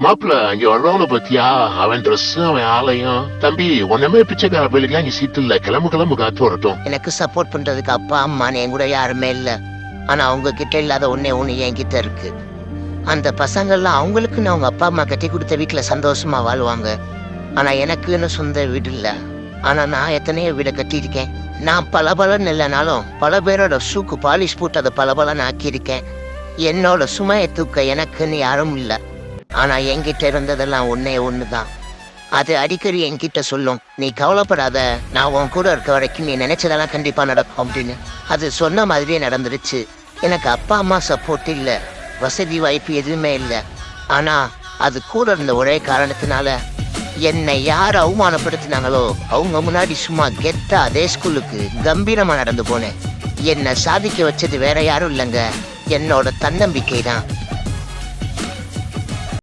மாப்பிள்ள இங்க வர்றவன பத்தியா? அவன் ட்ரெஸ், அவன் ஆலயம். தம்பி ஒண்ணுமே பிச்சைக்கார பிள்ளைக்கு இங்க சீட்டு இல்ல. கிளம்பு காத்து வரட்டும். எனக்கு சப்போர்ட் பண்றதுக்கு அப்பா அம்மா என் கூட யாருமே இல்ல. ஆனா அவங்க கிட்ட இல்லாத ஒண்ணு என்கிட்ட இருக்கு. அந்த பசங்கள்லாம் அவங்களுக்குன்னு அவங்க அப்பா அம்மா கட்டி கொடுத்த வீட்டுல சந்தோஷமா வாழ்வாங்க. ஆனா எனக்குன்னு சொந்த வீடு இல்ல. ஆனா நான் எத்தனையோ வீடை கட்டியிருக்கேன். நான் பலபலன்னு இல்லைனாலும் பல பேரோட ஷூக்கு பாலிஷ் போட்டு அதை பலபலன்னு ஆக்கியிருக்கேன். என்னோட சுமையை தூக்க எனக்குன்னு யாரும் இல்லை. ஆனா என்கிட்ட இருந்ததெல்லாம் ஒண்ணுதான். அது அடிக்கடி என்கிட்ட சொல்லும், நீ கவலைப்படாத, நான் உன் கூட இருக்க வரைக்கும் நீ நினைச்சதெல்லாம் கண்டிப்பா நடக்கும் அப்படின்னு. அது சொன்ன மாதிரியே நடந்துருச்சு. எனக்கு அப்பா அம்மா சப்போர்ட் இல்லை, வசதி வாய்ப்பு எதுவுமே இல்லை. ஆனா அது கூட இருந்த ஒரே காரணத்தினால என்னை யார் அவமானப்படுத்தினாங்களோ அவங்க முன்னாடி சும்மா கெத்தா அதே ஸ்கூலுக்கு கம்பீரமா நடந்து போனேன். என்னை சாதிக்க வச்சது வேற யாரும் இல்லைங்க, என்னோட தன்னம்பிக்கை தான்.